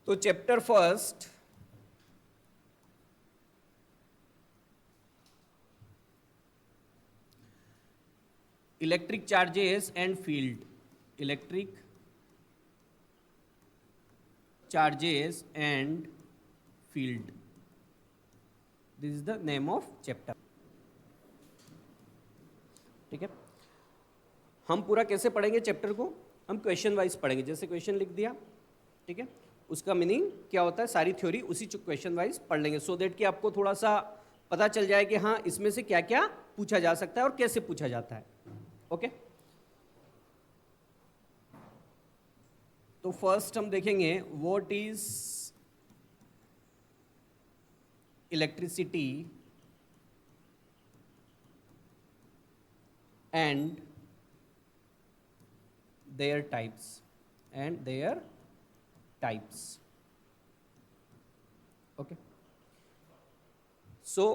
तो chapter first electric charges and field, electric charges and field, this is the name of chapter. ठीक है, हम पूरा कैसे पढ़ेंगे चैप्टर को, हम क्वेश्चन वाइज पढ़ेंगे। जैसे क्वेश्चन लिख दिया, ठीक है, उसका मीनिंग क्या होता है, सारी थ्योरी उसी क्वेश्चन वाइज पढ़ लेंगे, सो दैट कि आपको थोड़ा सा पता चल जाए कि हाँ इसमें से क्या क्या पूछा जा सकता है और कैसे पूछा जाता है। ओके, तो फर्स्ट हम देखेंगे what is electricity and their types and their types. Okay, so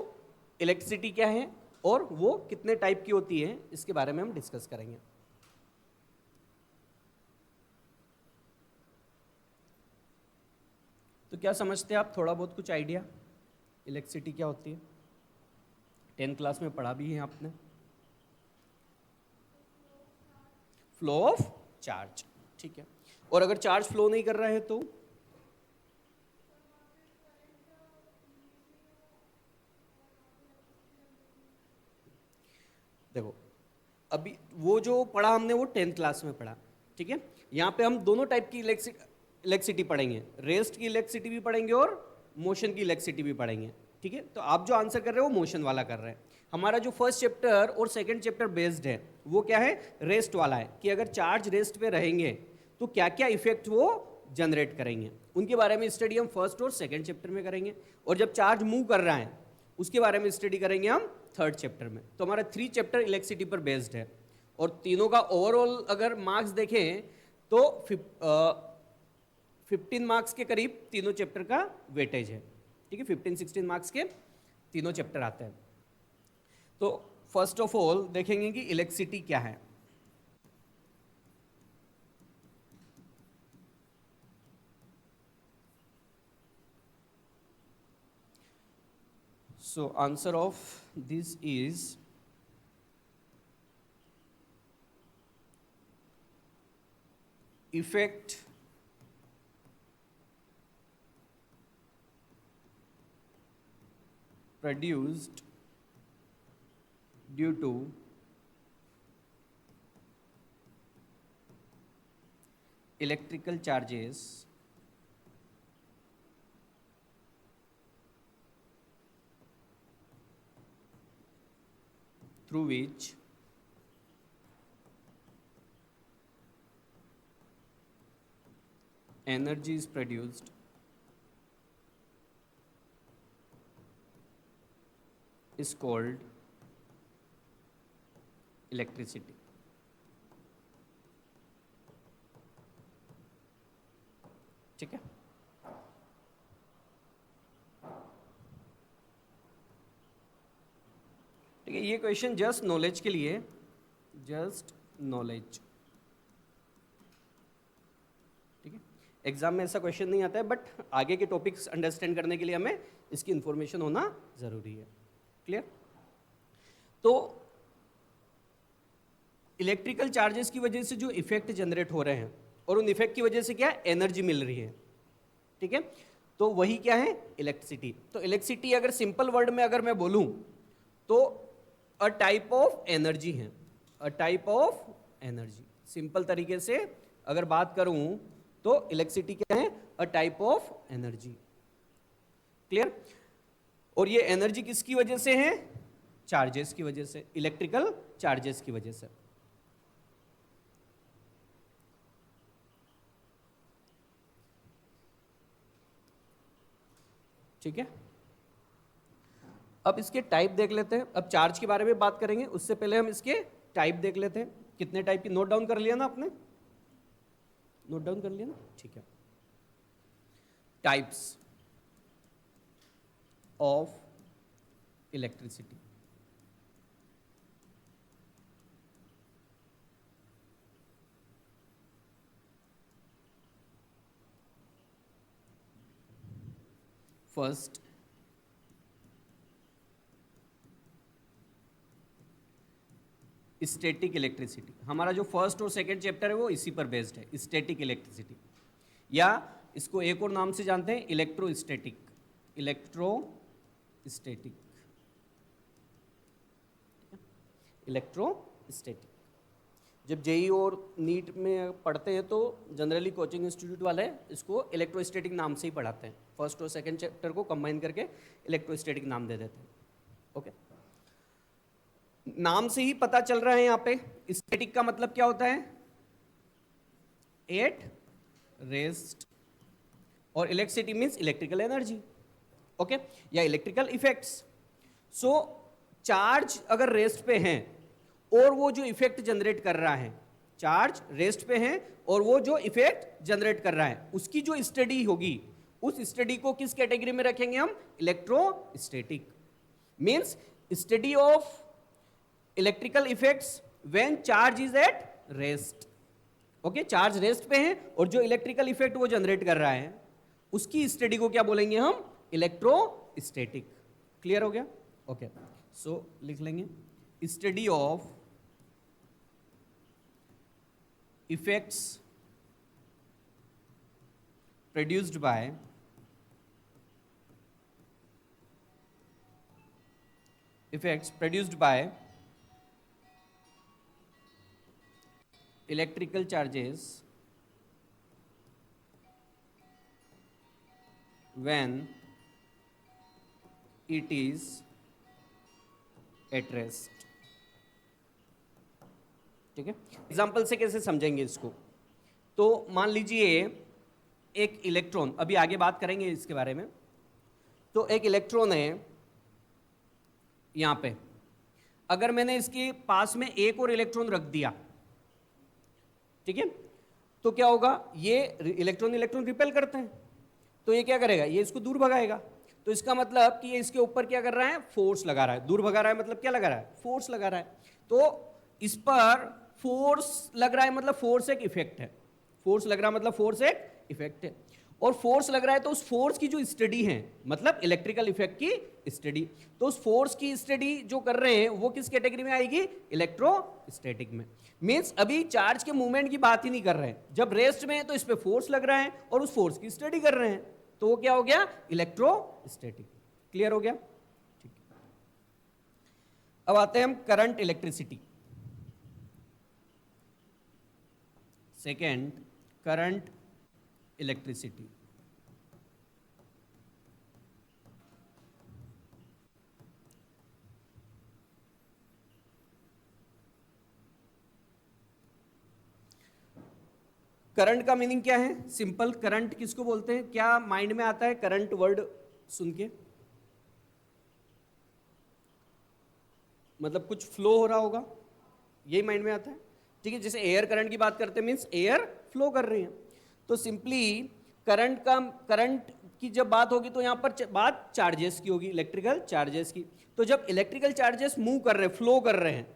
electricity क्या है और वो कितने टाइप की होती है, इसके बारे में हम डिस्कस करेंगे। तो क्या समझते हैं आप, थोड़ा बहुत कुछ आइडिया इलेक्ट्रिसिटी क्या होती है? 10th क्लास में पढ़ा भी है आपने, फ्लो ऑफ चार्ज। ठीक है, और अगर चार्ज फ्लो नहीं कर रहा है तो देखो, अभी वो जो पढ़ा हमने वो 10th क्लास में पढ़ा। ठीक है, यहाँ पे हम दोनों टाइप की इलेक्ट्रिसिटी पढ़ेंगे, रेस्ट की इलेक्ट्रिसिटी भी पढ़ेंगे और मोशन की इलेक्ट्रिसिटी भी पढ़ेंगे। ठीक है, तो आप जो आंसर कर रहे हो वो मोशन वाला कर रहे हैं। हमारा जो फर्स्ट चैप्टर और सेकंड चैप्टर बेस्ड है वो क्या है, रेस्ट वाला है, कि अगर चार्ज रेस्ट पे रहेंगे तो क्या क्या इफेक्ट वो जनरेट करेंगे, उनके बारे में स्टडी हम फर्स्ट और सेकंड चैप्टर में करेंगे। और जब चार्ज मूव कर रहा है उसके बारे में स्टडी करेंगे हम थर्ड चैप्टर में। तो हमारा 3 चैप्टर इलेक्ट्रिसिटी पर बेस्ड है और तीनों का ओवरऑल अगर मार्क्स देखें तो 15 मार्क्स के करीब तीनों चैप्टर का वेटेज है। ठीक है, 15-16 मार्क्स के तीनों चैप्टर आते हैं। तो फर्स्ट ऑफ ऑल देखेंगे कि इलेक्ट्रिसिटी क्या है। So answer of this is effect produced due to electrical charges through which energy is produced is called electricity। ठीक है, ठीक है, ये क्वेश्चन जस्ट नॉलेज के लिए, जस्ट नॉलेज। ठीक है, एग्जाम में ऐसा क्वेश्चन नहीं आता है, बट आगे के टॉपिक्स अंडरस्टैंड करने के लिए हमें इसकी इंफॉर्मेशन होना जरूरी है। क्लियर? तो इलेक्ट्रिकल चार्जेस की वजह से जो इफेक्ट जनरेट हो रहे हैं और उन इफेक्ट की वजह से क्या एनर्जी मिल रही है। ठीक है, तो वही क्या है, इलेक्ट्रिसिटी। तो इलेक्ट्रिसिटी अगर सिंपल वर्ड में अगर मैं बोलूं तो अ टाइप ऑफ एनर्जी है, a type of energy. Simple तरीके से अगर बात करूं तो इलेक्ट्रिसिटी क्या है, a type of energy. Clear? और ये एनर्जी किसकी वजह से है, चार्जेस की वजह से, इलेक्ट्रिकल चार्जेस की वजह से। ठीक है, अब इसके टाइप देख लेते हैं। अब चार्ज के बारे में बात करेंगे, उससे पहले हम इसके टाइप देख लेते हैं। कितने टाइप की नोट डाउन कर लिया ना आपने, नोट डाउन कर लिया ना? ठीक है, types of electricity. First static electricity, हमारा जो फर्स्ट और सेकंड चैप्टर है वो इसी पर बेस्ड है, स्टैटिक इलेक्ट्रिसिटी, या इसको एक और नाम से जानते हैं इलेक्ट्रोस्टैटिक, इलेक्ट्रोस्टैटिक, इलेक्ट्रोस्टैटिक। जब जेई और नीट में पढ़ते हैं तो जनरली कोचिंग इंस्टीट्यूट वाले इसको इलेक्ट्रोस्टैटिक नाम से ही पढ़ाते हैं, फर्स्ट और सेकंड चैप्टर को कंबाइन करके इलेक्ट्रोस्टैटिक नाम दे देते हैं। ओके, नाम से ही पता चल रहा है यहाँ पे स्टैटिक का मतलब क्या होता है, एट रेस्ट, और electricity means electrical energy, okay, या इलेक्ट्रिकल इफेक्ट्स। सो चार्ज अगर रेस्ट पे है और वो जो इफेक्ट जनरेट कर रहा है, चार्ज रेस्ट पे है और वो जो इफेक्ट जनरेट कर रहा है, उसकी जो स्टडी होगी, उस स्टडी को किस कैटेगरी में रखेंगे हम, electrostatic. Means study of electrical effects when charge is at rest. Okay, charge rest पे है और जो इलेक्ट्रिकल इफेक्ट वो जनरेट कर रहा है, उसकी स्टडी को क्या बोलेंगे हम, इलेक्ट्रोस्टैटिक। क्लियर हो गया? ओके, सो लिख लेंगे study of effects produced by electrical charges when it is at rest। ठीक है, एग्जाम्पल से कैसे समझेंगे इसको, तो मान लीजिए एक इलेक्ट्रॉन, अभी आगे बात करेंगे इसके बारे में, तो एक इलेक्ट्रॉन है यहाँ पे, अगर मैंने इसके पास में एक और इलेक्ट्रॉन रख दिया, ठीक है, तो क्या होगा, ये इलेक्ट्रॉन रिपेल करते हैं, तो ये क्या करेगा, ये इसको दूर भगाएगा। तो इसका मतलब कि ये इसके ऊपर क्या कर रहा है, फोर्स लगा रहा है, दूर भगा रहा है मतलब क्या लगा रहा है, फोर्स लगा रहा है। तो इस पर फोर्स लग रहा है मतलब फोर्स एक इफेक्ट है, फोर्स लग रहा है मतलब फोर्स एक इफेक्ट है, और फोर्स लग रहा है तो उस फोर्स की जो स्टडी है मतलब इलेक्ट्रिकल इफेक्ट की स्टडी, तो उस फोर्स की स्टडी जो कर रहे हैं वो किस कैटेगरी में आएगी, इलेक्ट्रोस्टैटिक में। मींस अभी चार्ज के मूवमेंट की बात ही नहीं कर रहे हैं, जब रेस्ट में है तो इस पे फोर्स लग रहा है और उस फोर्स की स्टडी कर रहे हैं, तो वो क्या हो गया, इलेक्ट्रोस्टैटिक। क्लियर हो गया? ठीक है, अब आते हैं हम current electricity. Second, current electricity. Current का मीनिंग क्या है, सिंपल, करंट किसको बोलते हैं, क्या माइंड में आता है करंट वर्ड सुन के, मतलब कुछ फ्लो हो रहा होगा, यही माइंड में आता है। ठीक है, जैसे एयर करंट की बात करते हैं मीन्स एयर फ्लो कर रही है, तो सिंपली करंट की जब बात होगी तो यहाँ पर बात चार्जेस की होगी, इलेक्ट्रिकल चार्जेस की। तो जब इलेक्ट्रिकल चार्जेस मूव कर रहे हैं, फ्लो कर रहे हैं,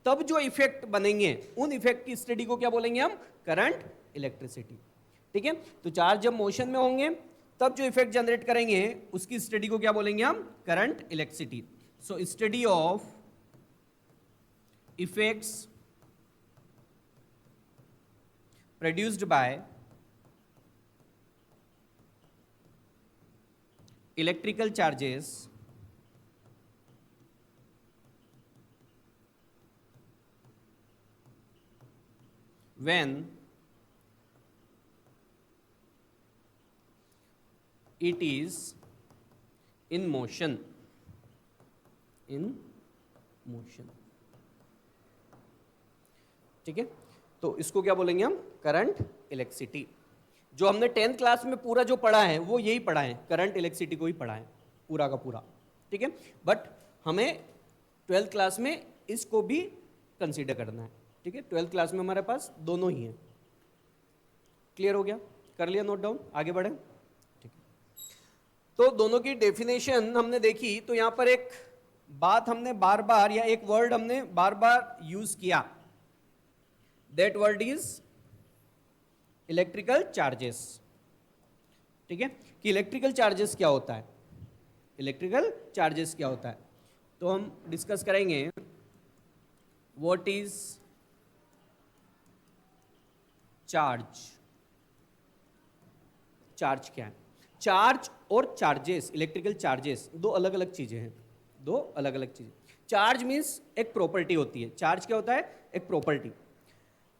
तब जो इफेक्ट बनेंगे उन इफेक्ट की स्टडी को क्या बोलेंगे हम, करंट इलेक्ट्रिसिटी। ठीक है, तो चार्ज जब मोशन में होंगे तब जो इफेक्ट जनरेट करेंगे उसकी स्टडी को क्या बोलेंगे हम, current electricity. So study of effects produced by electrical charges when it is in motion, ठीक है, तो इसको क्या बोलेंगे हम, करंट इलेक्ट्रिसिटी। जो हमने 10th क्लास में पूरा जो पढ़ा है वो यही पढ़ा है, करंट इलेक्ट्रिसिटी को ही पढ़ा है पूरा का पूरा। ठीक है, बट हमें 12th क्लास में इसको भी कंसीडर करना है। ठीक है, 12th क्लास में हमारे पास दोनों ही हैं। क्लियर हो गया, कर लिया नोट डाउन, आगे बढ़े। ठीक है, तो दोनों की डेफिनेशन हमने देखी, तो यहाँ पर एक बात हमने बार बार, या एक वर्ड हमने बार बार यूज किया, that word is electrical charges. ठीक है, कि इलेक्ट्रिकल चार्जेस क्या होता है। इलेक्ट्रिकल चार्जेस क्या होता है। तो हम डिस्कस करेंगे व्हाट इज चार्ज। चार्ज क्या है? चार्ज और चार्जेस, इलेक्ट्रिकल चार्जेस दो अलग अलग चीजें हैं, दो अलग अलग चीजें। चार्ज मीन्स एक प्रॉपर्टी होती है। चार्ज क्या होता है? एक प्रॉपर्टी।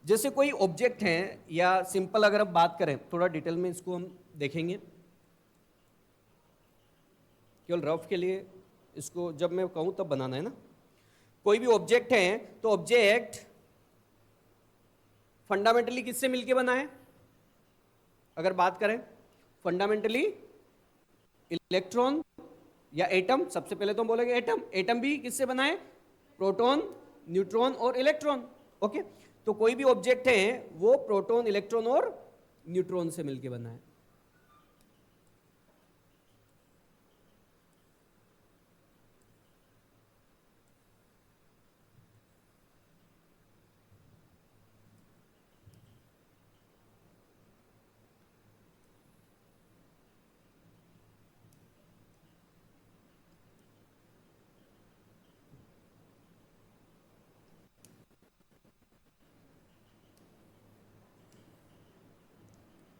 जैसे कोई ऑब्जेक्ट है, या सिंपल अगर हम बात करें, थोड़ा डिटेल में इसको हम देखेंगे, केवल रफ के लिए इसको जब मैं कहूं तब बनाना है ना। कोई भी ऑब्जेक्ट है तो ऑब्जेक्ट फंडामेंटली किससे मिलके बना है? अगर बात करें फंडामेंटली इलेक्ट्रॉन या एटम, सबसे पहले तो हम बोलेंगे एटम। एटम भी किससे बना है? प्रोटॉन, न्यूट्रॉन और इलेक्ट्रॉन। ओके, तो कोई भी ऑब्जेक्ट है वो प्रोटॉन, इलेक्ट्रॉन और न्यूट्रॉन से मिलके बना है।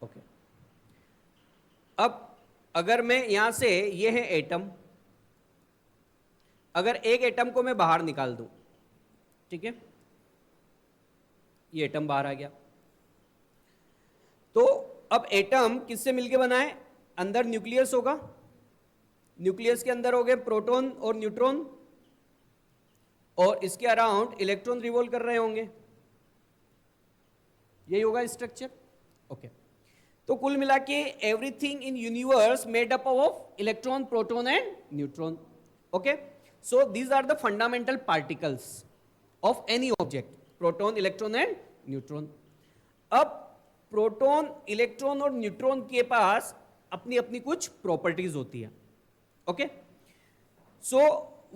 ओके, अब अगर मैं यहां से, ये है एटम, अगर एक एटम को मैं बाहर निकाल दूं, ठीक है, ये एटम बाहर आ गया, तो अब एटम किससे मिलके बना है? अंदर न्यूक्लियस होगा, न्यूक्लियस के अंदर हो गए प्रोटॉन और न्यूट्रॉन, और इसके अराउंड इलेक्ट्रॉन रिवॉल्व कर रहे होंगे, यही होगा स्ट्रक्चर। ओके, तो कुल मिला के everything in universe made up of electron, proton and neutron. Okay, so these are the fundamental particles of any object, proton, electron and neutron. अब प्रोटॉन, इलेक्ट्रॉन और न्यूट्रॉन के पास अपनी अपनी कुछ प्रॉपर्टीज होती है। Okay, so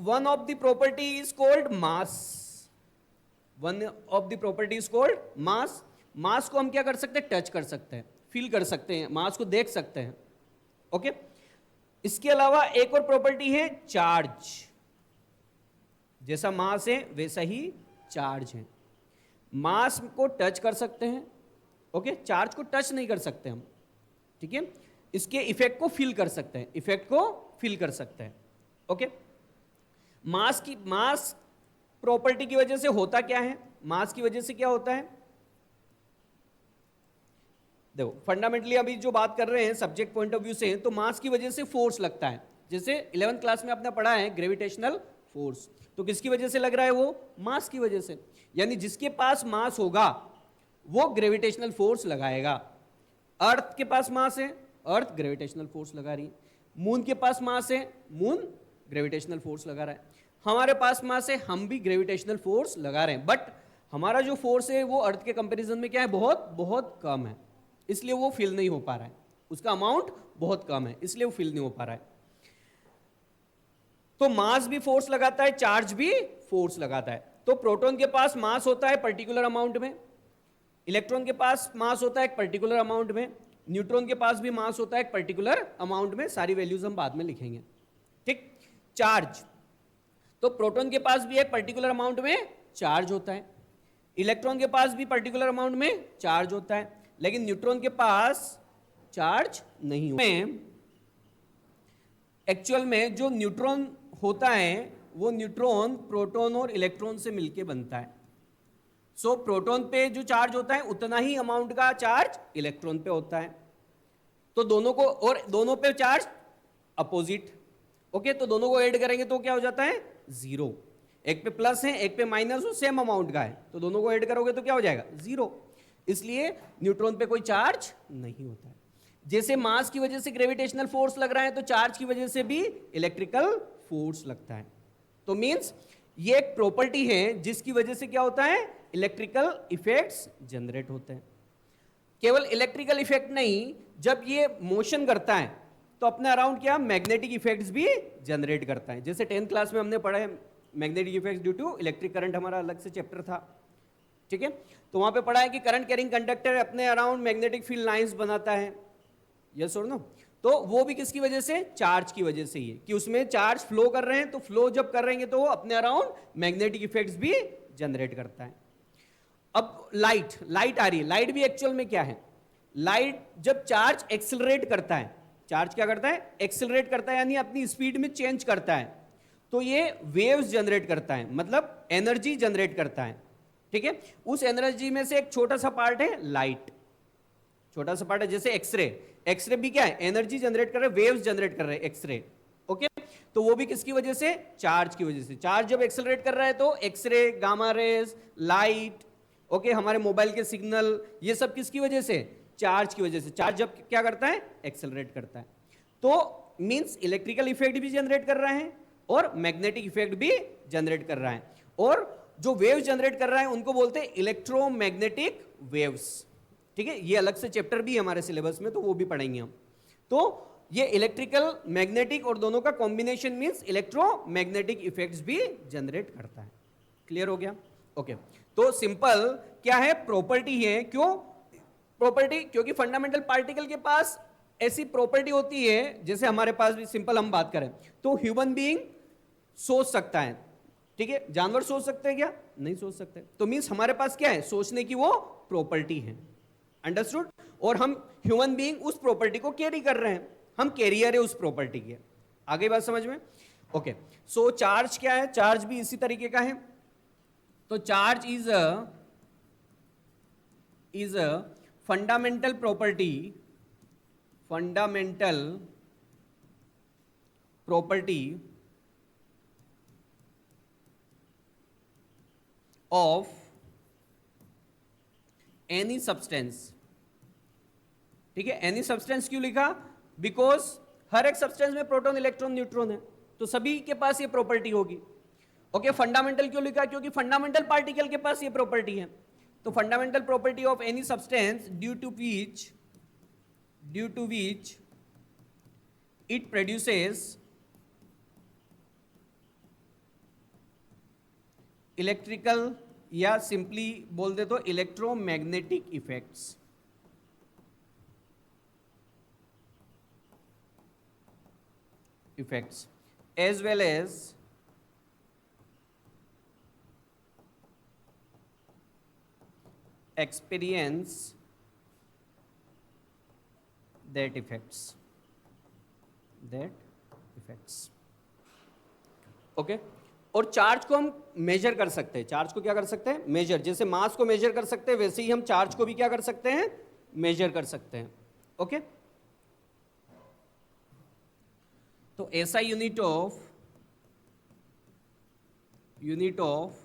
one of the property is called mass. One of the property is called mass. Mass को हम क्या कर सकते हैं? टच कर सकते हैं, फील कर सकते हैं, मास को देख सकते हैं। ओके, इसके अलावा एक और प्रॉपर्टी है चार्ज। जैसा मास है वैसा ही चार्ज है। मास को टच कर सकते हैं, ओके, चार्ज को टच नहीं कर सकते हम, ठीक है। इसके इफेक्ट को फील कर सकते हैं, इफेक्ट को फील कर सकते हैं। ओके, मास प्रॉपर्टी की वजह से होता क्या है? मास की वजह से क्या होता है? देखो, फंडामेंटली अभी जो बात कर रहे हैं सब्जेक्ट पॉइंट ऑफ व्यू से, तो मास की वजह से फोर्स लगता है। जैसे 11th क्लास में आपने पढ़ा है ग्रेविटेशनल फोर्स, तो किसकी वजह से लग रहा है? वो मास की वजह से। यानी जिसके पास मास होगा वो ग्रेविटेशनल फोर्स लगाएगा। अर्थ के पास मास है, अर्थ ग्रेविटेशनल फोर्स लगा रही है। मून के पास मास है, मून ग्रेविटेशनल फोर्स लगा रहा है। हमारे पास मास है, हम भी ग्रेविटेशनल फोर्स लगा रहे हैं, बट हमारा जो फोर्स है वो अर्थ के कंपैरिजन में क्या है? बहुत बहुत कम है, इसलिए वो फील नहीं हो पा रहा है। उसका अमाउंट बहुत कम है, इसलिए वो फील नहीं हो पा रहा है। तो मास भी फोर्स लगाता है, चार्ज भी फोर्स लगाता है। तो प्रोटॉन के पास मास होता है पर्टिकुलर अमाउंट में, इलेक्ट्रॉन के पास मास होता है एक पर्टिकुलर अमाउंट में, न्यूट्रॉन के पास भी मास होता है एक पर्टिकुलर अमाउंट में। सारी वैल्यूज हम बाद में लिखेंगे, ठीक। चार्ज, तो प्रोटॉन के पास भी एक पर्टिकुलर अमाउंट में चार्ज होता है, इलेक्ट्रॉन के पास भी पर्टिकुलर अमाउंट में चार्ज होता है, लेकिन न्यूट्रॉन के पास चार्ज नहीं होता है। एक्चुअल में जो न्यूट्रॉन होता है वो न्यूट्रॉन प्रोटॉन और इलेक्ट्रॉन से मिलके बनता है। सो प्रोटॉन पे जो चार्ज होता है उतना ही अमाउंट का चार्ज इलेक्ट्रॉन पे होता है। तो दोनों को, और दोनों पे चार्ज अपोजिट। ओके, तो दोनों को ऐड करेंगे तो क्या हो जाता है? जीरो। एक पे प्लस है, एक पे माइनस हो, सेम अमाउंट का है, तो दोनों को ऐड करोगे तो क्या हो जाएगा? जीरो। इसलिए न्यूट्रॉन पे कोई चार्ज नहीं होता है। जैसे मास की वजह से ग्रेविटेशनल फोर्स लग रहा है, तो चार्ज की वजह से भी इलेक्ट्रिकल फोर्स लगता है। तो मींस ये एक प्रॉपर्टी है जिसकी वजह से क्या होता है? इलेक्ट्रिकल इफेक्ट्स जनरेट होते हैं। केवल इलेक्ट्रिकल इफेक्ट नहीं, जब ये मोशन करता है तो अपने अराउंड क्या मैग्नेटिक इफेक्ट्स भी जनरेट करता है। जैसे 10th क्लास में हमने पढ़ा है magnetic effects due to electric current, हमारा अलग से चैप्टर था, ठीक है। तो वहां पे पढ़ा है कि करंट कैरिंग कंडक्टर अपने अराउंड मैग्नेटिक फील्ड लाइंस बनाता है, यस और नो। तो वो भी किसकी वजह से, चार्ज की वजह से ही है, कि उसमें चार्ज फ्लो कर रहे हैं, तो फ्लो जब कर रहे हैं तो वो अपने अराउंड मैग्नेटिक इफेक्ट्स भी जनरेट करता है। अब लाइट आ रही है, लाइट भी एक्चुअल में क्या है, लाइट जब चार्ज एक्सेलरेट करता है, चार्ज क्या करता है, एक्सेलरेट करता है, यानी अपनी स्पीड में चेंज करता है, तो ये वेव्स जनरेट करता है, मतलब एनर्जी जनरेट करता है। ठीक है, उस एनर्जी में से एक छोटा सा पार्ट है लाइट, छोटा सा पार्ट है, जैसे एक्सरे, एक्सरे भी क्या है, एनर्जी जनरेट कर रहे हैं, वेव्स जनरेट कर रहे हैं एक्सरे। ओके, तो वो भी किसकी वजह से, चार्ज की वजह से। चार्ज जब एक्सेलरेट कर रहा है तो X ray, gamma rays, light, okay, हमारे मोबाइल के सिग्नल, ये सब किसकी वजह से, चार्ज की वजह से। चार्ज जब क्या करता है, एक्सेलरेट करता है, तो मींस इलेक्ट्रिकल इफेक्ट भी जनरेट कर रहा है और मैग्नेटिक इफेक्ट भी जनरेट कर रहा है, और जो वेव्स जनरेट कर रहा है उनको बोलते हैं इलेक्ट्रोमैग्नेटिक वेव्स। ठीक है, ये अलग से चैप्टर भी है हमारे सिलेबस में, तो वो भी पढ़ेंगे हम। तो ये इलेक्ट्रिकल मैग्नेटिक और दोनों का कॉम्बिनेशन मींस इलेक्ट्रोमैग्नेटिक इफेक्ट्स भी जनरेट करता है। क्लियर हो गया? ओके, तो सिंपल क्या है, प्रॉपर्टी है। क्यों प्रॉपर्टी? क्योंकि फंडामेंटल पार्टिकल के पास ऐसी प्रॉपर्टी होती है, जैसे हमारे पास भी, सिंपल हम बात करें तो ह्यूमन बीइंग सोच सकता है, ठीक है, जानवर सोच सकते हैं क्या? नहीं सोच सकते, तो मींस हमारे पास क्या है, सोचने की वो प्रॉपर्टी है। अंडरस्टूड? और हम ह्यूमन बीइंग उस प्रॉपर्टी को कैरी कर रहे हैं, हम कैरियर है उस प्रॉपर्टी के। आगे बात समझ में? ओके, सो चार्ज क्या है, चार्ज भी इसी तरीके का है। तो charge is a fundamental property, fundamental property of any substance. ठीक है, एनी सब्सटेंस क्यों लिखा? बिकॉज हर एक सब्सटेंस में प्रोटॉन, इलेक्ट्रॉन, न्यूट्रॉन है, तो सभी के पास ये प्रॉपर्टी होगी। ओके, फंडामेंटल क्यों लिखा? क्योंकि फंडामेंटल पार्टिकल के पास ये प्रॉपर्टी है। तो fundamental property of any substance due to which it produces electrical, या सिंपली बोल दे तो electromagnetic effects. As well as experience that effects. Okay, और चार्ज को हम मेजर कर सकते हैं। चार्ज को क्या कर सकते हैं? मेजर। जैसे मास को मेजर कर सकते हैं, वैसे ही हम चार्ज को भी क्या कर सकते हैं? मेजर कर सकते हैं। ओके, तो ऐसा unit of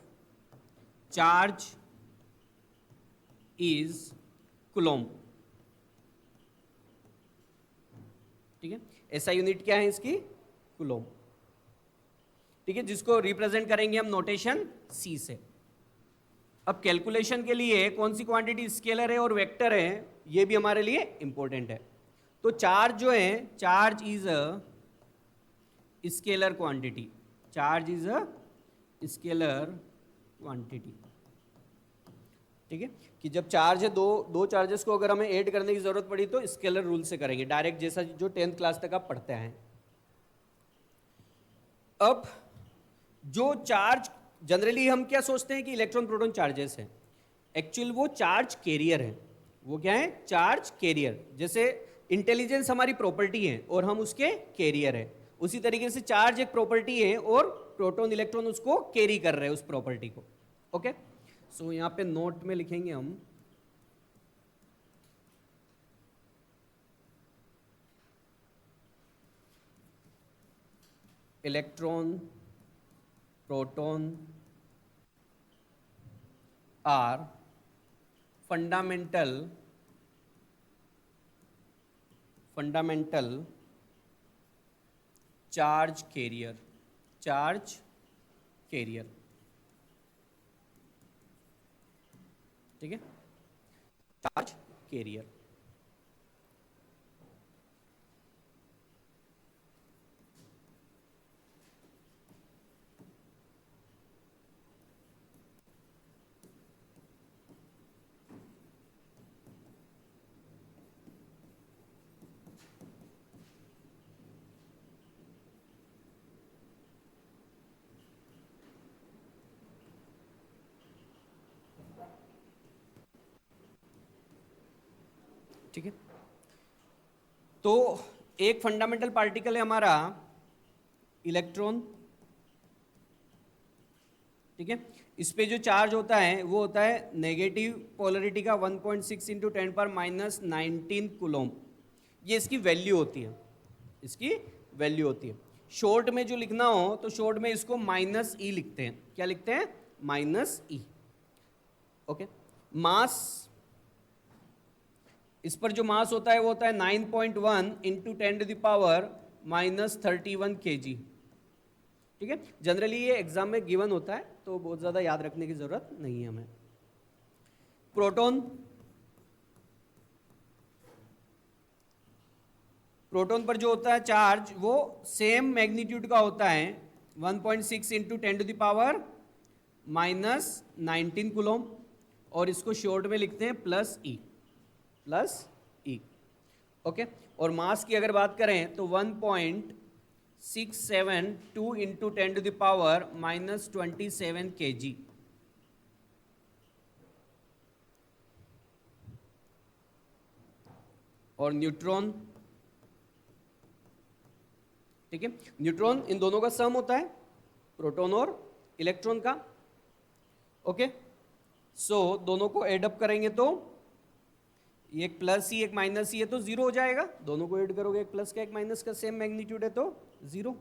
charge is Coulomb. ठीक है, ऐसा यूनिट क्या है इसकी? कूलॉम। ठीक है, जिसको रिप्रेजेंट करेंगे हम नोटेशन C से। अब कैलकुलेशन के लिए कौन सी क्वांटिटी स्केलर है और वेक्टर है, ये भी हमारे लिए इंपॉर्टेंट है। तो चार्ज जो है, charge is a scalar quantity, charge is a scalar quantity. ठीक है, कि जब चार्ज है, दो चार्जेस को अगर हमें ऐड करने की जरूरत पड़ी तो स्केलर रूल से करेंगे डायरेक्ट, जैसा जो 10th क्लास तक आप पढ़ते हैं। अब जो चार्ज जनरली हम क्या सोचते हैं कि इलेक्ट्रॉन प्रोटॉन चार्जेस हैं, एक्चुअल वो चार्ज कैरियर है। वो क्या है? Charge carrier. जैसे इंटेलिजेंस हमारी प्रॉपर्टी है और हम उसके कैरियर है, उसी तरीके से चार्ज एक प्रॉपर्टी है और प्रोटॉन, इलेक्ट्रॉन उसको कैरी कर रहे हैं, उस प्रॉपर्टी को। ओके, सो यहां पे नोट में लिखेंगे हम electron, proton are fundamental charge carrier, charge carrier. ठीक है, चार्ज कैरियर। ठीक है, तो एक फंडामेंटल पार्टिकल है हमारा इलेक्ट्रॉन, ठीक है, इस पे जो चार्ज होता है वो होता है नेगेटिव पोलरिटी का 1.6 इंटू 10⁻19 कूलम। ये इसकी वैल्यू होती है, इसकी वैल्यू होती है। शॉर्ट में जो लिखना हो तो शॉर्ट में इसको -E लिखते हैं। क्या लिखते हैं? -E। ओके, मास, इस पर जो मास होता है वो होता है 9.1 इंटू 10⁻31 kg। ठीक है, जनरली ये एग्जाम में गिवन होता है तो बहुत ज्यादा याद रखने की जरूरत नहीं है हमें। प्रोटॉन, प्रोटॉन पर जो होता है चार्ज वो सेम मैग्नीट्यूड का होता है 1.6 इंटू 10⁻19 कूलम, और इसको शॉर्ट में लिखते हैं +E। ओके, और मास की अगर बात करें तो 1.672 इंटू 10⁻27 kg। और न्यूट्रॉन, ठीक है, न्यूट्रॉन इन दोनों का सम होता है, प्रोटॉन और इलेक्ट्रॉन का। ओके, सो दोनों को एड अप करेंगे तो एक +E एक -E है तो 0 हो जाएगा। दोनों को ऐड करोगे, एक प्लस का एक माइनस का सेम मैग्नीट्यूड है तो 0।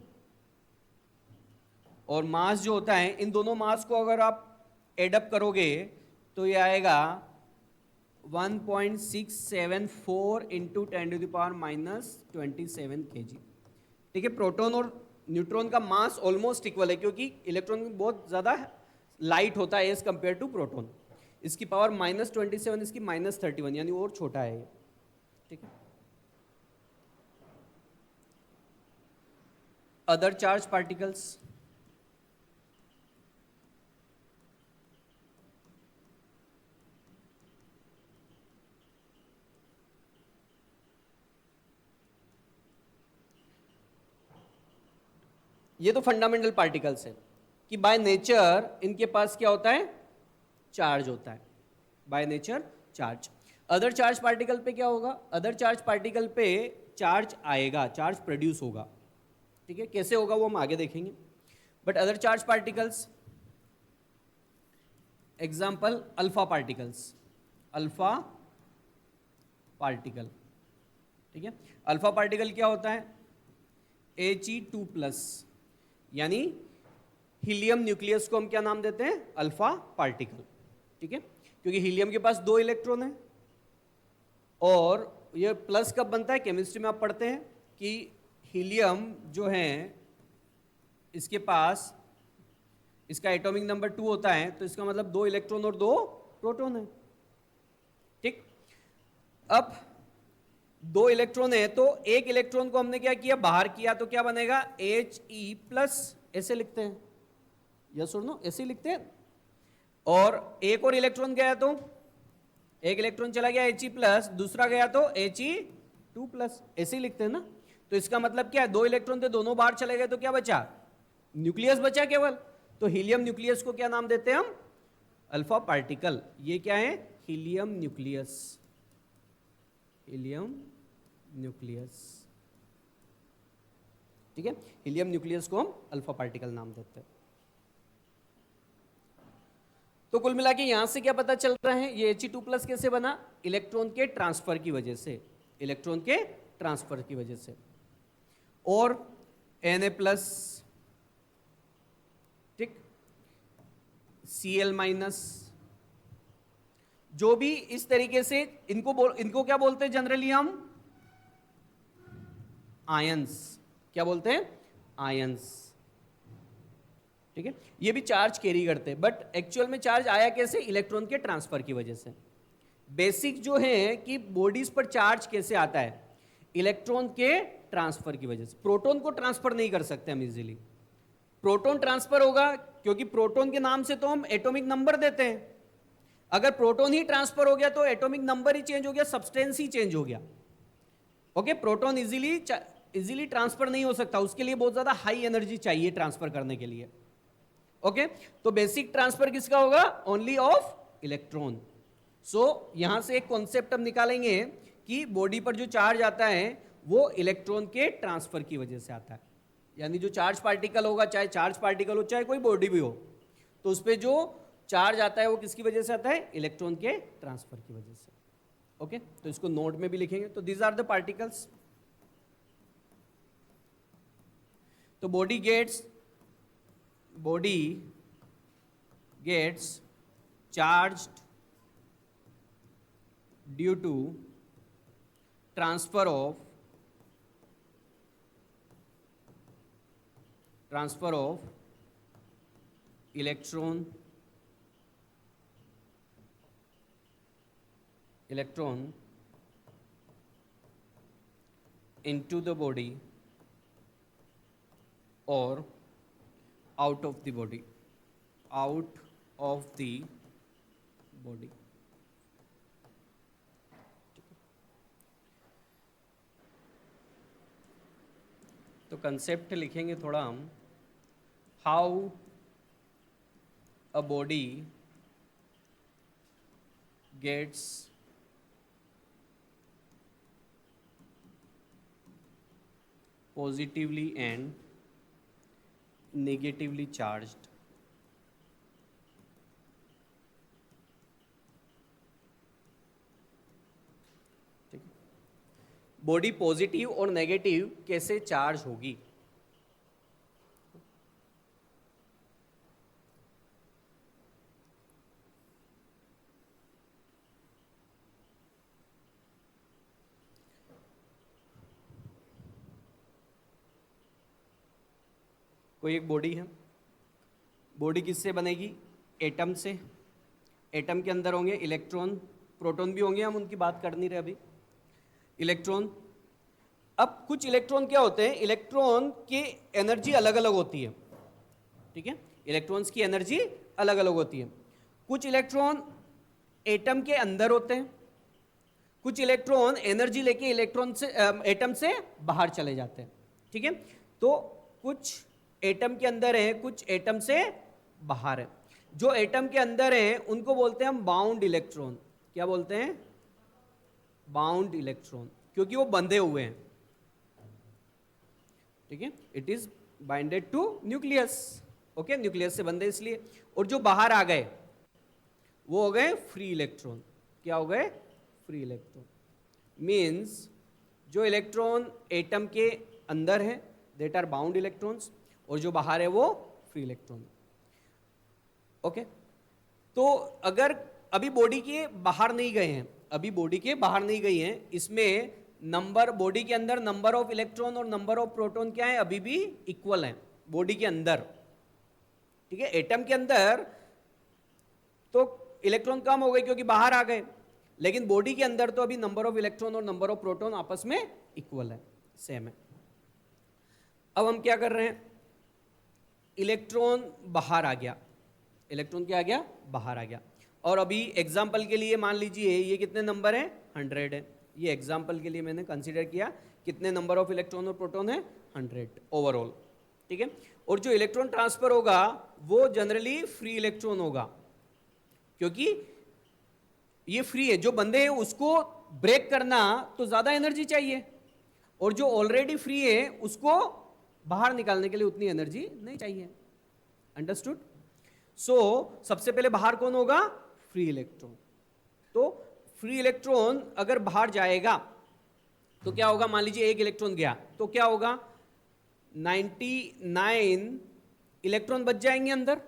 और मास जो होता है, इन दोनों मास को अगर आप एड अप करोगे तो ये आएगा 1.674 इंटू 10⁻27 kg। ठीक है, प्रोटॉन और न्यूट्रॉन का मास ऑलमोस्ट इक्वल है क्योंकि इलेक्ट्रॉन बहुत ज्यादा लाइट होता है एज कंपेयर टू प्रोटॉन। इसकी पावर -27, इसकी -31, यानी और छोटा है ये। ठीक है, अदर चार्ज पार्टिकल्स, ये तो फंडामेंटल पार्टिकल्स है कि बाय नेचर इनके पास क्या होता है? चार्ज होता है, by nature charge. Other charge particle पे क्या होगा? अदर चार्ज पार्टिकल पे चार्ज आएगा, चार्ज प्रोड्यूस होगा। ठीक है, कैसे होगा वो हम आगे देखेंगे। But other charge particles, example alpha particles, alpha particle. ठीक है, अल्फा पार्टिकल क्या होता है? He2+, यानी हीलियम न्यूक्लियस को हम क्या नाम देते हैं? Alpha particle. ठीक है, क्योंकि हीलियम के पास 2 इलेक्ट्रॉन है। और ये प्लस कब बनता है? केमिस्ट्री में आप पढ़ते हैं कि हीलियम जो है इसके पास, इसका एटॉमिक नंबर 2 होता है, तो इसका मतलब 2 इलेक्ट्रॉन और 2 प्रोटॉन है। ठीक, अब 2 इलेक्ट्रॉन है तो एक इलेक्ट्रॉन को हमने क्या किया? बाहर किया, तो क्या बनेगा? He+, ऐसे लिखते हैं, यस और नो, ऐसे लिखते हैं। और एक और इलेक्ट्रॉन गया तो एक इलेक्ट्रॉन चला गया He+, दूसरा गया तो He2+, ऐसे ही लिखते हैं ना। तो इसका मतलब क्या है? 2 इलेक्ट्रॉन थे, दोनों बाहर चले गए, तो क्या बचा? न्यूक्लियस बचा केवल। तो हीलियम न्यूक्लियस को क्या नाम देते हैं हम? Alpha particle. ये क्या है? Helium nucleus, helium nucleus. ठीक है, हीलियम न्यूक्लियस को हम अल्फा पार्टिकल नाम देते हैं। तो कुल मिला के यहां से क्या पता चल रहा है? ये He2+ कैसे बना? इलेक्ट्रॉन के ट्रांसफर की वजह से, इलेक्ट्रॉन के ट्रांसफर की वजह से। और Na+, ठीक, Cl-, जो भी इस तरीके से इनको क्या बोलते हैं जनरली हम? आयंस। क्या बोलते हैं? आयंस। ठीक है, ये भी चार्ज कैरी करते हैं, बट एक्चुअल में चार्ज आया कैसे? इलेक्ट्रॉन के ट्रांसफर की वजह से। बेसिक जो है कि बॉडीज पर चार्ज कैसे आता है? इलेक्ट्रॉन के ट्रांसफर की वजह से। प्रोटॉन को ट्रांसफर नहीं कर सकते हम इजीली। प्रोटॉन ट्रांसफर होगा क्योंकि प्रोटॉन के नाम से तो हम एटॉमिक नंबर देते हैं। अगर प्रोटॉन ही ट्रांसफर हो गया तो एटॉमिक नंबर ही चेंज हो गया, सब्सटेंस ही चेंज हो गया। ओके, प्रोटॉन इजीली ट्रांसफर नहीं हो सकता, उसके लिए बहुत ज्यादा हाई एनर्जी चाहिए ट्रांसफर करने के लिए। ओके, तो बेसिक ट्रांसफर किसका होगा? Only of electron. सो यहां से एक कॉन्सेप्ट हम निकालेंगे कि बॉडी पर जो चार्ज आता है वो इलेक्ट्रॉन के ट्रांसफर की वजह से आता है। यानी जो चार्ज पार्टिकल होगा, चाहे चार्ज पार्टिकल हो चाहे कोई बॉडी भी हो, तो उस पर जो चार्ज आता है वो किसकी वजह से आता है? इलेक्ट्रॉन के ट्रांसफर की वजह से। ओके, तो इसको नोट में भी लिखेंगे। तो दीज आर द पार्टिकल्स। तो body gets charged due to transfer of electron into the body or out of the body. तो कंसेप्ट लिखेंगे थोड़ा हम, how a body gets positively and negatively charged. ठीक है, बॉडी पॉजिटिव और negative कैसे charge होगी? कोई एक बॉडी है, बॉडी किससे बनेगी? एटम से। एटम के अंदर होंगे इलेक्ट्रॉन, प्रोटॉन भी होंगे, हम उनकी बात कर नहीं रहे अभी। इलेक्ट्रॉन, अब कुछ इलेक्ट्रॉन क्या होते हैं, इलेक्ट्रॉन की एनर्जी अलग अलग होती है। ठीक है, इलेक्ट्रॉन्स की एनर्जी अलग अलग होती है। कुछ इलेक्ट्रॉन एटम के अंदर होते हैं, कुछ इलेक्ट्रॉन एनर्जी लेके इलेक्ट्रॉन से एटम से बाहर चले जाते हैं। ठीक है, तो कुछ एटम के अंदर है, कुछ एटम से बाहर है। जो एटम के अंदर है उनको बोलते हैं हम बाउंड इलेक्ट्रॉन। क्या बोलते हैं? बाउंड इलेक्ट्रॉन, क्योंकि वो बंधे हुए हैं। ठीक है, it is binded to nucleus. Okay, nucleus से बंधे इसलिए। और जो बाहर आ गए वो हो गए फ्री इलेक्ट्रॉन। क्या हो गए? Free electron. मीन्स जो इलेक्ट्रॉन एटम के अंदर है देट आर बाउंड इलेक्ट्रॉन्स, और जो बाहर है वो फ्री इलेक्ट्रॉन। ओके, तो अगर अभी बॉडी के बाहर नहीं गए हैं, अभी बॉडी के बाहर नहीं गई हैं, इसमें नंबर, बॉडी के अंदर नंबर ऑफ इलेक्ट्रॉन और नंबर ऑफ प्रोटॉन क्या है? अभी भी इक्वल है बॉडी के अंदर। ठीक है, एटम के अंदर तो इलेक्ट्रॉन कम हो गए क्योंकि बाहर आ गए, लेकिन बॉडी के अंदर तो अभी नंबर ऑफ इलेक्ट्रॉन और नंबर ऑफ प्रोटॉन आपस में इक्वल है, सेम है। अब हम क्या कर रहे हैं, इलेक्ट्रॉन बाहर आ गया, इलेक्ट्रॉन क्या आ गया? बाहर आ गया। और अभी एग्जाम्पल के लिए मान लीजिए ये कितने नंबर है? 100 है। ये एग्जाम्पल के लिए मैंने कंसीडर किया, कितने नंबर ऑफ इलेक्ट्रॉन और प्रोटॉन है? 100 ओवरऑल। ठीक है, और जो इलेक्ट्रॉन ट्रांसफर होगा वो जनरली फ्री इलेक्ट्रॉन होगा, क्योंकि ये फ्री है। जो बंदे हैं उसको ब्रेक करना तो ज्यादा एनर्जी चाहिए, और जो ऑलरेडी फ्री है उसको बाहर निकालने के लिए उतनी एनर्जी नहीं चाहिए। अंडरस्टूड? सो सबसे पहले बाहर कौन होगा? Free electron. तो फ्री इलेक्ट्रॉन अगर बाहर जाएगा तो क्या होगा? मान लीजिए एक इलेक्ट्रॉन गया तो क्या होगा? 99 इलेक्ट्रॉन बच जाएंगे अंदर,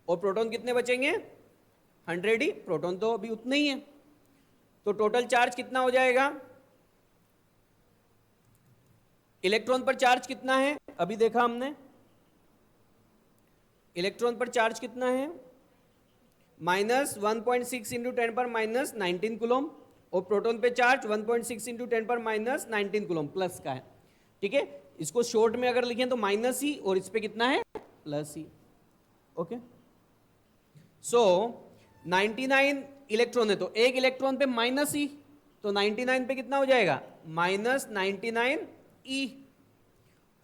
और प्रोटॉन कितने बचेंगे? 100 ही। प्रोटॉन तो अभी उतने ही है, तो टोटल चार्ज कितना हो जाएगा? इलेक्ट्रॉन पर चार्ज कितना है? अभी देखा हमने, इलेक्ट्रॉन पर चार्ज कितना है? -1.6 इंटू 10 पर -19 कूलम, और प्रोटॉन पे चार्ज 1.6 इंटू 10 पर -19 कूलम प्लस का है। ठीक है, इसको शॉर्ट में अगर लिखें तो माइनस ही, और इस पे कितना है? प्लस ही। ओके, सो 99 इलेक्ट्रॉन है तो एक इलेक्ट्रॉन पे माइनस ही, तो 99 पे कितना हो जाएगा? -99 ई,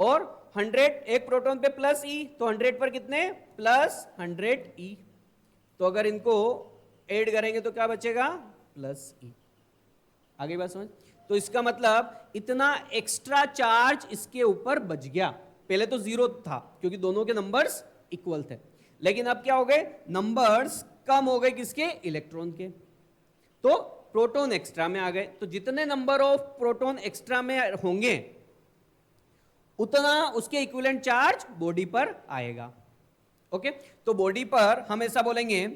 और 100 एक प्रोटॉन पे प्लस ई, तो 100 पर कितने? +100 ई। तो अगर इनको ऐड करेंगे तो क्या बचेगा? +E। आगे बात समझ? तो इसका मतलब इतना एक्स्ट्रा चार्ज इसके ऊपर बच गया। पहले तो जीरो था क्योंकि दोनों के नंबर्स इक्वल थे, लेकिन अब क्या हो गए, नंबर्स कम हो गए किसके, इलेक्ट्रॉन के, तो प्रोटॉन एक्स्ट्रा में आ गए। तो जितने नंबर ऑफ प्रोटॉन एक्स्ट्रा में होंगे उतना उसके इक्विवेलेंट चार्ज बॉडी पर आएगा। ओके, तो बॉडी पर हम ऐसा बोलेंगे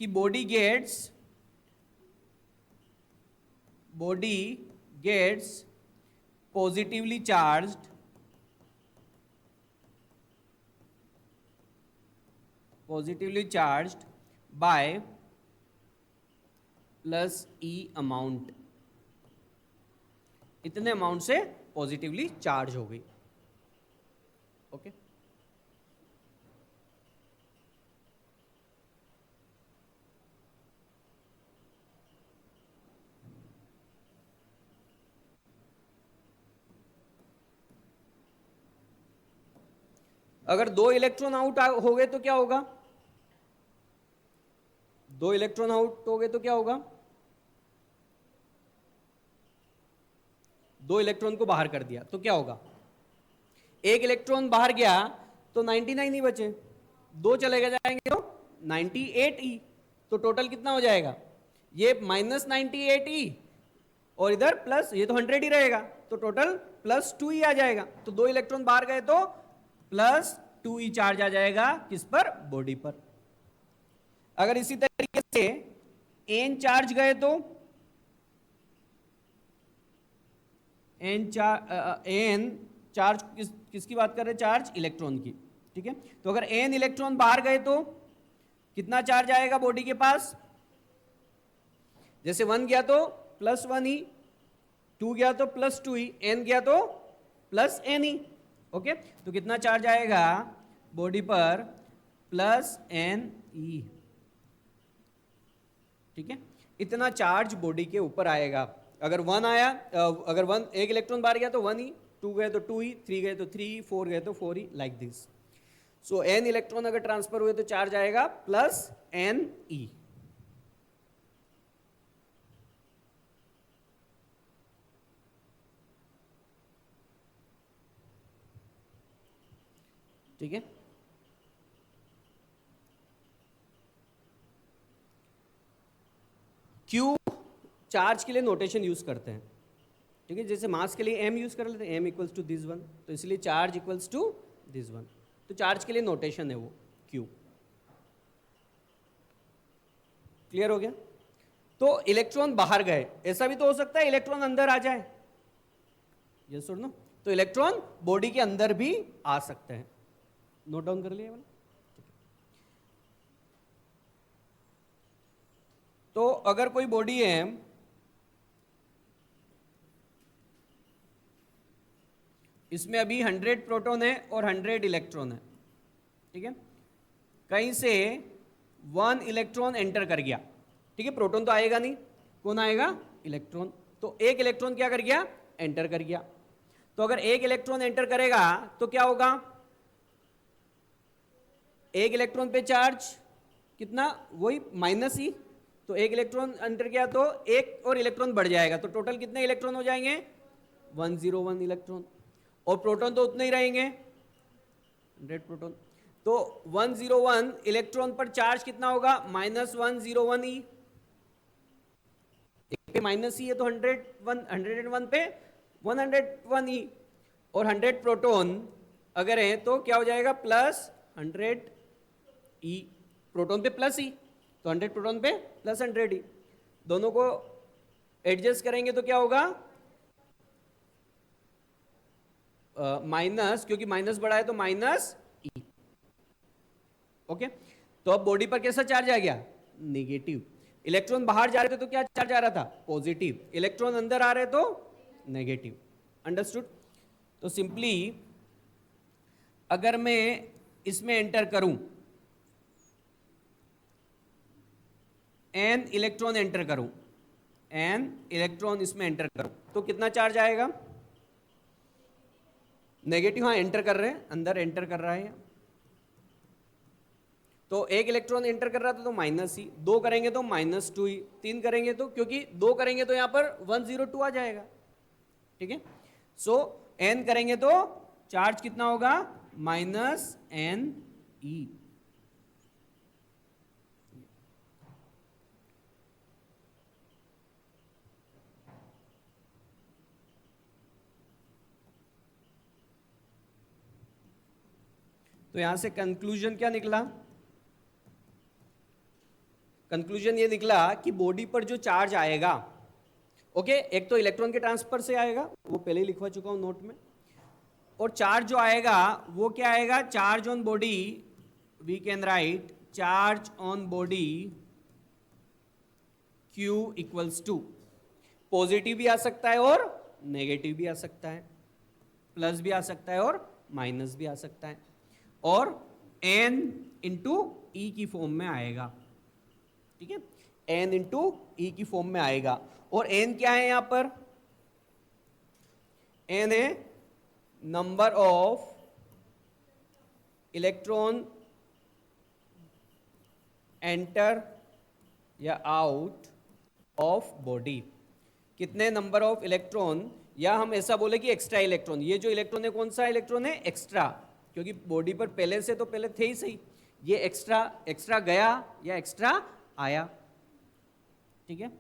कि body gets positively charged by plus E amount, इतने अमाउंट से पॉजिटिवली चार्ज हो गई। ओके, अगर दो इलेक्ट्रॉन आउट हो गए तो क्या होगा, दो इलेक्ट्रॉन आउट हो गए तो क्या होगा, दो इलेक्ट्रॉन को बाहर कर दिया तो क्या होगा, एक इलेक्ट्रॉन बाहर गया तो 99 ही बचे, दो चले जाएंगे तो 98e, तो टोटल कितना हो जाएगा, ये -98e और इधर प्लस, ये तो 100 ही रहेगा, तो टोटल +2e आ जाएगा। तो दो इलेक्ट्रॉन बाहर गए तो +2e चार्ज आ जाएगा किस पर, बॉडी पर। अगर इसी तरीके से n चार्ज गए तो n चार्ज किसकी बात कर रहे हैं, चार्ज इलेक्ट्रॉन की, ठीक है। तो अगर n इलेक्ट्रॉन बाहर गए तो कितना चार्ज आएगा बॉडी के पास, जैसे 1 गया तो +1e, 2 गया तो +2e, n गया तो +ne। ओके, तो कितना चार्ज आएगा बॉडी पर, +ne, ठीक है। इतना चार्ज बॉडी के ऊपर आएगा। अगर 1 आया, अगर 1 एक इलेक्ट्रॉन बाहर गया तो 1e, 2 गए तो 2e, 3 गए तो 3e, 4 गए तो 4e, like this. So n electron अगर ट्रांसफर हुए तो चार्ज आएगा +ne। ठीक है, क्यू चार्ज के लिए नोटेशन यूज करते हैं, ठीक है। जैसे मास के लिए m यूज कर लेते हैं, m equals to this one, तो इसलिए charge equals to this one, तो चार्ज के लिए नोटेशन है वो q। क्लियर हो गया। तो इलेक्ट्रॉन बाहर गए, ऐसा भी तो हो सकता है इलेक्ट्रॉन अंदर आ जाए, यस और नो, तो इलेक्ट्रॉन बॉडी के अंदर भी आ सकते हैं। नोट डाउन कर लिया वाला। तो अगर कोई बॉडी है, इसमें अभी 100 प्रोटॉन है और 100 इलेक्ट्रॉन है, ठीक है, कहीं से 1 इलेक्ट्रॉन एंटर कर गया, ठीक है, प्रोटॉन तो आएगा नहीं, कौन आएगा, इलेक्ट्रॉन, तो एक इलेक्ट्रॉन क्या कर गया, एंटर कर गया। तो अगर एक इलेक्ट्रॉन एंटर करेगा तो क्या होगा, एक इलेक्ट्रॉन पे चार्ज कितना, वही -e, तो एक इलेक्ट्रॉन एंटर किया तो एक और इलेक्ट्रॉन बढ़ जाएगा, तो टोटल कितने इलेक्ट्रॉन हो जाएंगे, 101 इलेक्ट्रॉन, और प्रोटॉन तो उतने ही रहेंगे 100 प्रोटॉन, तो 101 इलेक्ट्रॉन पर चार्ज कितना होगा, -101e, एक पे -e है तो 101 पे 101e, और 100 प्रोटॉन अगर है तो क्या हो जाएगा, +100e, प्रोटॉन पे +e, तो 100 प्रोटॉन पे +100e, दोनों को एडजस्ट करेंगे तो क्या होगा, माइनस, क्योंकि माइनस बड़ा है तो -e। ओके, तो अब बॉडी पर कैसा चार्ज आ गया, नेगेटिव। इलेक्ट्रॉन बाहर जा रहे थे तो क्या चार्ज आ रहा था, पॉजिटिव, इलेक्ट्रॉन अंदर आ रहे तो नेगेटिव। अंडरस्टूड। तो सिंपली अगर मैं इसमें एंटर करूं, n इलेक्ट्रॉन एंटर करूं, n इलेक्ट्रॉन इसमें एंटर करूं तो कितना चार्ज आएगा, नेगेटिव, हाँ एंटर कर रहे हैं, अंदर एंटर कर रहा है, तो एक इलेक्ट्रॉन एंटर कर रहा था तो -e, दो करेंगे तो -2e, तीन करेंगे तो, क्योंकि दो करेंगे तो यहां पर 102 आ जाएगा, ठीक है। सो n करेंगे तो चार्ज कितना होगा, माइनस एन ई। तो यहां से कंक्लूजन क्या निकला, कंक्लूजन ये निकला कि बॉडी पर जो चार्ज आएगा, ओके, एक तो इलेक्ट्रॉन के ट्रांसफर से आएगा, वो पहले ही लिखवा चुका हूं नोट में, और चार्ज जो आएगा वो क्या आएगा, charge on body, we can write charge on body Q equals to, positive भी आ सकता है और नेगेटिव भी आ सकता है, प्लस भी आ सकता है और माइनस भी आ सकता है, और n इंटू ई की फॉर्म में आएगा, ठीक है, n इंटू ई की फॉर्म में आएगा। और n क्या है यहां पर, n है नंबर ऑफ इलेक्ट्रॉन एंटर या आउट ऑफ बॉडी, कितने नंबर ऑफ इलेक्ट्रॉन, या हम ऐसा बोले कि एक्स्ट्रा इलेक्ट्रॉन, ये जो इलेक्ट्रॉन है कौन सा इलेक्ट्रॉन है, एक्स्ट्रा, क्योंकि बॉडी पर पहले से तो पहले थे ही सही, ये एक्स्ट्रा, एक्स्ट्रा गया या एक्स्ट्रा आया, ठीक है।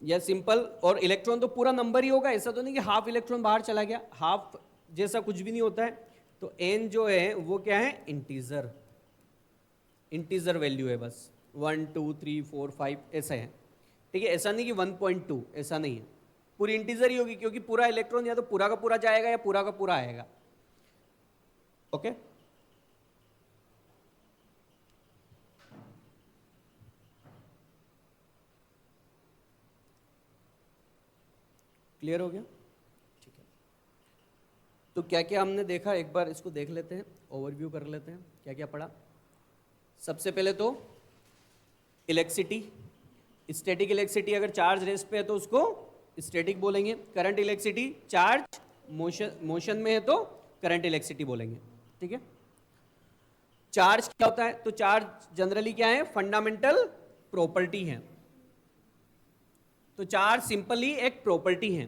या सिंपल, और इलेक्ट्रॉन तो पूरा नंबर ही होगा, ऐसा तो नहीं कि हाफ इलेक्ट्रॉन बाहर चला गया, हाफ जैसा कुछ भी नहीं होता है। तो n जो है वो क्या है, इंटीजर, इंटीजर वैल्यू है बस, 1 2 3 4 5 ऐसा है, ठीक है। ऐसा नहीं कि 1.2, ऐसा नहीं है, पूरी इंटीजर ही होगी, क्योंकि पूरा इलेक्ट्रॉन या तो पूरा का पूरा जाएगा या पूरा का पूरा आएगा, ओके। क्लियर हो गया, ठीक है। तो क्या क्या हमने देखा, एक बार इसको देख लेते हैं, ओवरव्यू कर लेते हैं क्या क्या पढ़ा। सबसे पहले तो इलेक्ट्रिसिटी, स्टैटिक इलेक्ट्रिसिटी अगर चार्ज रेस्ट पे है तो उसको स्टैटिक बोलेंगे, करंट इलेक्ट्रिसिटी चार्ज मोशन में है तो करंट इलेक्ट्रिसिटी बोलेंगे, ठीक है। चार्ज क्या होता है, तो चार्ज जनरली क्या है, फंडामेंटल प्रॉपर्टी है, तो चार्ज सिंपली एक प्रॉपर्टी है,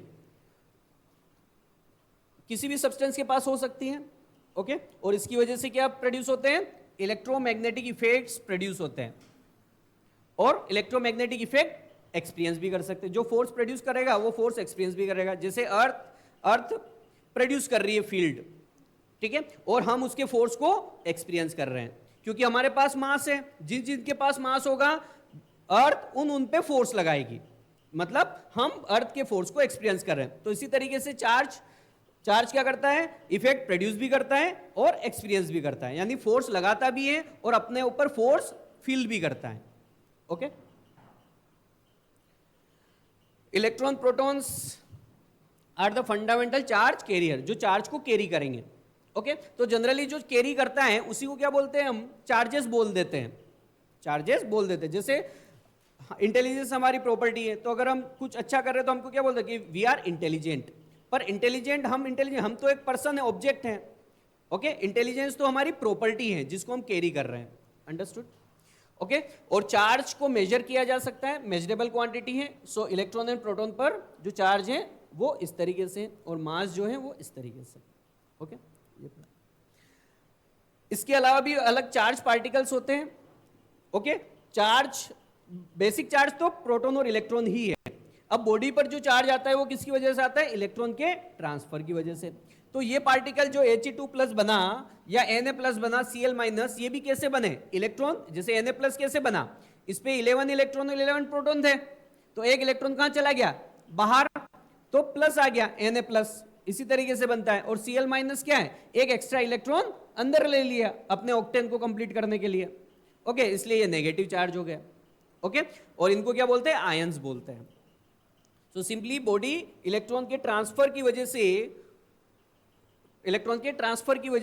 किसी भी सब्सटेंस के पास हो सकती है, ओके। और इसकी वजह से क्या प्रोड्यूस होते हैं, इलेक्ट्रोमैग्नेटिक इफेक्ट्स प्रोड्यूस होते हैं, और इलेक्ट्रोमैग्नेटिक इफेक्ट एक्सपीरियंस भी कर सकते हैं, जो फोर्स प्रोड्यूस करेगा वो फोर्स एक्सपीरियंस भी करेगा, जैसे अर्थ प्रोड्यूस कर रही है फील्ड, ठीक है, और हम उसके फोर्स को एक्सपीरियंस कर रहे हैं, क्योंकि हमारे पास मास है, जिनके पास मास होगा अर्थ उन पे फोर्स लगाएगी, मतलब हम अर्थ के फोर्स को एक्सपीरियंस कर रहे हैं। तो इसी तरीके से चार्ज क्या करता है, इफेक्ट प्रोड्यूस भी करता है और एक्सपीरियंस भी करता है, यानी फोर्स लगाता भी है और अपने ऊपर फोर्स फील भी करता है, okay. Electron protons are the fundamental charge carrier, जो चार्ज को कैरी करेंगे, ओके। तो जनरली जो कैरी करता है उसी को क्या बोलते हैं, हम चार्जेस बोल देते हैं, चार्जेस बोल देते हैं। जैसे इंटेलिजेंस हमारी प्रॉपर्टी है, तो अगर हम कुछ अच्छा कर रहे हैं तो हमको क्या बोलते हैं कि वी आर इंटेलिजेंट, पर इंटेलिजेंट हम तो एक पर्सन है, ऑब्जेक्ट है, ओके। इंटेलिजेंस तो हमारी प्रॉपर्टी है जिसको हम कैरी कर रहे हैं, अंडरस्टूड, ओके। और चार्ज को मेजर किया जा सकता है, मेजरेबल क्वांटिटी है, सो इलेक्ट्रॉन एंड प्रोटॉन पर जो चार्ज है वो इस तरीके से, और मास जो है वो इस तरीके से, ओके। इसके अलावा भी अलग चार्ज पार्टिकल्स होते हैं, ओके। चार्ज, बेसिक चार्ज तो प्रोटॉन और इलेक्ट्रॉन ही है। अब बॉडी पर जो चार्ज आता है वो किसकी वजह से आता है, इलेक्ट्रॉन के ट्रांसफर की वजह से। तो ये पार्टिकल जो He2+ बना या Na+ बना, Cl-, ये भी कैसे बने, इलेक्ट्रॉन, जैसे Na+ कैसे बना, इस पे 11 इलेक्ट्रॉन और 11 प्रोटॉन थे, तो एक इलेक्ट्रॉन कहां चला गया, बाहर, तो प्लस आ गया Na+, इसी तरीके से बनता है। और Cl- क्या है, एक एक्स्ट्रा इलेक्ट्रॉन अंदर ले लिया अपने ऑक्टेन को कंप्लीट करने के लिए, ओके, इसलिए ये नेगेटिव चार्ज हो गया, ओके। और इनको क्या बोलते हैं, आयंस बोलते हैं। सो सिंपली बॉडी इलेक्ट्रॉन के ट्रांसफर की वजह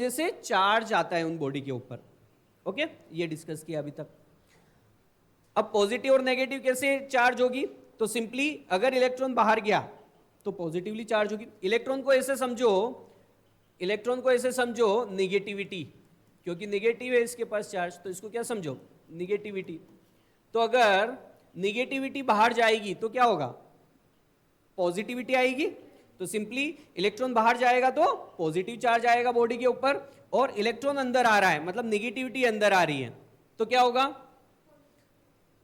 से चार्ज आता है उन बॉडी के ऊपर, ओके, ये डिस्कस किया अभी तक। अब पॉजिटिव और नेगेटिव कैसे चार्ज होगी, तो सिंपली अगर इलेक्ट्रॉन बाहर गया तो पॉजिटिवली चार्ज होगी। इलेक्ट्रॉन को ऐसे समझो निगेटिविटी, क्योंकि निगेटिव है इसके पास चार्ज, तो इसको क्या समझो, निगेटिविटी। तो अगर निगेटिविटी बाहर जाएगी तो क्या होगा, पॉजिटिविटी आएगी। तो सिंपली इलेक्ट्रॉन बाहर जाएगा तो पॉजिटिव चार्ज आएगा बॉडी के ऊपर, और इलेक्ट्रॉन अंदर आ रहा है मतलब निगेटिविटी अंदर आ रही है तो क्या होगा,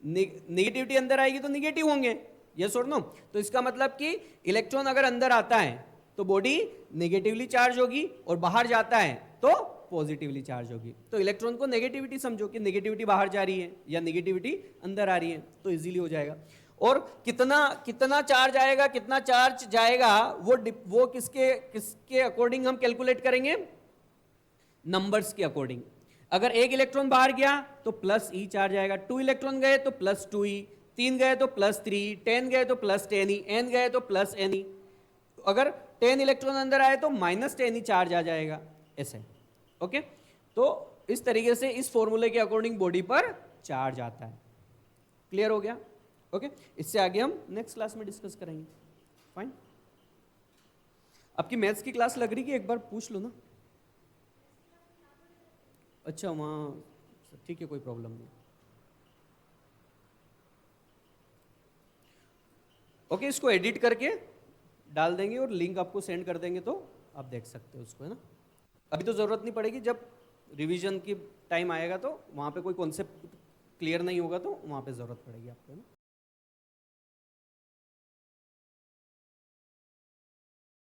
निगेटिविटी अंदर आएगी तो निगेटिव होंगे, यस और नो। तो इसका मतलब कि इलेक्ट्रॉन अगर अंदर आता है तो बॉडी नेगेटिवली चार्ज होगी और बाहर जाता है तो पॉजिटिवली चार्ज होगी। तो इलेक्ट्रॉन को नेगेटिविटी समझो कि नेगेटिविटी बाहर जा रही है या नेगेटिविटी अंदर आ रही है, तो इजीली हो जाएगा। और कितना कितना चार्ज आएगा कितना चार्ज जाएगा वो किसके अकॉर्डिंग हम कैलकुलेट करेंगे, नंबर्स के अकॉर्डिंग। अगर एक इलेक्ट्रॉन बाहर गया तो प्लस ई चार्ज आएगा, 2 इलेक्ट्रॉन गए तो प्लस 2e, 3 गए तो प्लस 3, 10 गए तो प्लस 10e, n गए तो प्लस ne। अगर 10 इलेक्ट्रॉन अंदर आए तो माइनस 10e चार्ज आ जाएगा, ऐसे। ओके, तो इस तरीके से इस फॉर्मूले के अकॉर्डिंग बॉडी पर चार्ज आता है। क्लियर हो गया? ओके, इससे आगे हम नेक्स्ट क्लास में डिस्कस करेंगे। फाइन। आपकी मैथ्स की क्लास लग रही कि एक बार पूछ लो ना। अच्छा, वहाँ ठीक है, कोई प्रॉब्लम नहीं। ओके, इसको एडिट करके डाल देंगे और लिंक आपको सेंड कर देंगे तो आप देख सकते हो उसको, है ना। अभी तो ज़रूरत नहीं पड़ेगी, जब रिवीजन की टाइम आएगा तो वहाँ पे कोई कॉन्सेप्ट क्लियर नहीं होगा तो वहाँ पे ज़रूरत पड़ेगी आपको, है ना।